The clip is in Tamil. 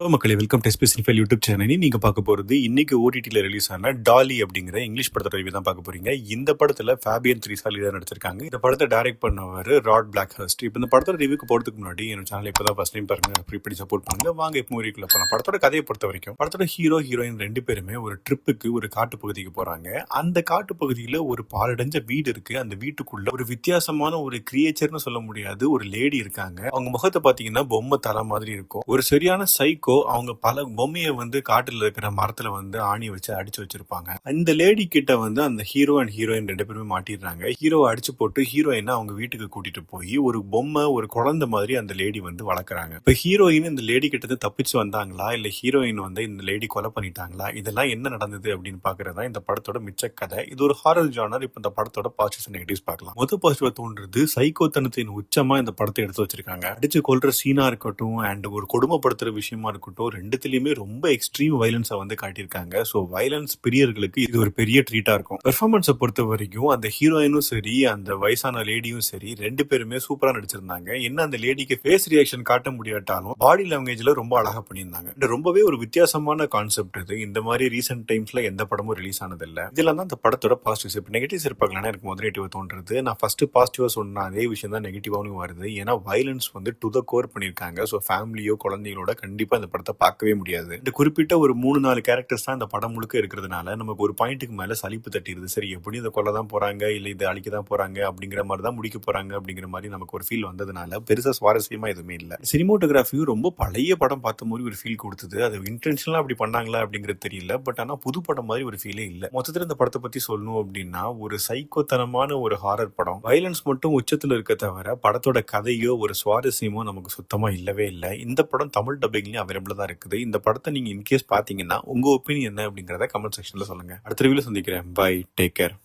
மக்களே, வெல்கம் டு ஸ்பெசிஃபைல் யூடியூப் சேனல். நீங்க பார்க்க போறது இன்னைக்கு ஓடிடில ரிலீஸ் ஆன டாலி அப்படிங்கிற இங்கிலீஷ் படத்தோட ரிவ்யூ தான் பார்க்க போறீங்க. இந்த படத்துல ஃபேபியன் த்ரீசா லீடர் நடிச்சிருக்காங்க. இந்த படத்தை டைரக்ட் பண்ணவர் ராட் பிளாக்ஹர்ஸ்ட். இப்போ இந்த படத்தோட ரிவ்யூக்கு போறதுக்கு முன்னாடி என் சேனல் இப்பதான் ஃபர்ஸ்ட் டைம் பாருங்க, இப்படி சப்போர்ட் பண்ணுங்க. வாங்க இப்போ மூவிக்குள்ள போலாம். படத்தோட கதையை பொறுத்த வரைக்கும் படத்தோட ஹீரோ ஹீரோயின் ரெண்டு பேருமே ஒரு ட்ரிப்புக்கு ஒரு காட்டு பகுதிக்கு போறாங்க. அந்த காட்டு பகுதியில ஒரு பாலடைஞ்ச வீடு இருக்கு. அந்த வீட்டுக்குள்ள ஒரு வித்தியாசமான ஒரு கிரியேச்சர்னு சொல்ல முடியாது ஒரு லேடி இருக்காங்க. அவங்க முகத்தை பாத்தீங்கன்னா பொம்மை தலை மாதிரி இருக்கும். ஒரு சரியான சைக்கோ. அவங்க பல பொம்மையை காட்டுல இருக்கிற மரத்துல ஆணி வச்சு அடிச்சு வச்சிருப்பாங்க. இந்த லேடி கிட்ட அந்த ஹீரோ அண்ட் ஹீரோயின் ரெண்டு பேருமே மாட்டிடுறாங்க. ஹீரோவை அடிச்சு போட்டு ஹீரோயினை அவங்க வீட்டுக்கு கூட்டிட்டு போய் ஒரு பொம்மை ஒரு குழந்தை மாதிரி அந்த லேடி வளர்க்குறாங்க. இப்ப ஹீரோயின் இந்த லேடி கிட்ட தப்பிச்சு வந்தாங்களா, இல்ல ஹீரோயின் இந்த லேடி கொலை பண்ணிட்டாங்களா, இதெல்லாம் என்ன நடந்தது அப்படின்னு பாக்குறதா இந்த படத்தோட மிச்ச கதை. இது ஒரு ஹாரர் ஜானர். இப்ப இந்த படத்தோட பாசிட்டிவ்ஸ் நெகட்டிவ்ஸ் பார்க்கலாம். மொத பாசிட்டிவா தோன்றது சைக்கோத்தனத்தின் உச்சமா இந்த படத்தை எடுத்து வச்சிருக்காங்க. அடிச்சு கொல்ற சீனா இருக்கட்டும் அண்ட் ஒரு கொடுமைப்படுத்துற விஷயமா இருக்கட்டும், ரெண்டுத்திலயுமே ரொம்ப எக்ஸ்ட்ரீம் வயலன்ஸை காட்டியிருக்காங்க. ஸோ வயலன்ஸ் பிரியர்களுக்கு இது ஒரு பெரிய ட்ரீட்டா இருக்கும். பெர்ஃபார்மன்ஸை பொறுத்த வரைக்கும் அந்த ஹீரோயினும் சரி அந்த வயசான லேடியும் சரி ரெண்டு பேருமே சூப்பரா நடிச்சிருந்தாங்க. என்ன அந்த லேடிக்கு ஃபேஸ் ரியாக்ஷன் காட்ட முடியாட்டாலும் பாடி லாங்குவேஜ்ல ரொம்ப அழகா பண்ணியிருந்தாங்க. இது ரொம்பவே ஒரு வித்தியாசமான கான்செப்ட். இது இந்த மாதிரி ரீசெண்ட் டைம்ஸ்ல எந்த படமும் ரிலீஸ் ஆனதில்லை. இதெல்லாம் தான் இந்த படத்தோட பாசிட்டிவ்ஸ். இப்போ நெகட்டிவ்ஸ் இருப்பாங்களா, எனக்கு நெகட்டிவ் தோன்றது. நான் ஃபர்ஸ்ட் பாசிட்டிவா சொன்ன அதே விஷயம் தான் நெகட்டிவாகவும் வருது. ஏன்னா வயலன்ஸ் டு த கோர் பண்ணியிருக்காங்க. ஸோ ஃபேமிலியோ குழந்தைகளோட கண்டிப்பா இந்த படத்தை பார்க்கவே முடியாது. இந்த குறிப்பிட்ட ஒரு 3-4 கேரக்டர்ஸ் தான் இந்த படம் முழுக்க இருக்கிறதுனால நமக்கு ஒரு பாயிண்ட்டுக்கு மேல சலிப்பு தட்டிடுது. சரி, எப்படி இதை கொல்ல தான் போறாங்க, இல்ல இதை அழிக்க தான் போறாங்க அப்படிங்கிற மாதிரி தான் முடிக்க போறாங்க அப்படிங்கிற மாதிரி நமக்கு ஒரு ஃபீல் வந்ததுனால பெருசா சுவாரஸ்யமா எதுவுமே இல்லை. சினிமோட்டோகிராஃபியும் ரொம்ப பழைய படம் பார்த்த மாதிரி ஒரு ஃபீல் கொடுத்தது. அது இன்டென்ஷனலா அப்படி பண்ணாங்களா அப்படிங்கிறது தெரியல. பட் ஆனா புது படம் மாதிரி ஒரு ஃபீலே இல்லை. மொத்தத்தில் இந்த படத்தை பத்தி சொல்லணும் அப்படின்னா ஒரு சைக்கோத்தனமான ஒரு ஹாரர் படம். வயலன்ஸ் மட்டும் உச்சத்துல இருக்க தவிர படத்தோட கதையோ ஒரு சுவாரஸ்யமோ நமக்கு சுத்தமா இல்லவே இல்லை. இந்த படம் தமிழ் டப்பிங்லயும் அவைலபிளா தான் இருக்குது. இந்த படத்தை நீங்க இன்கேஸ் பாத்தீங்கன்னா உங்க ஒப்பீனியன் என்ன அப்படிங்கறத கமெண்ட் செக்ஷன்ல சொல்லுங்க. அடுத்த ரிவ்யூல சந்திக்கிறேன். Bye, take care.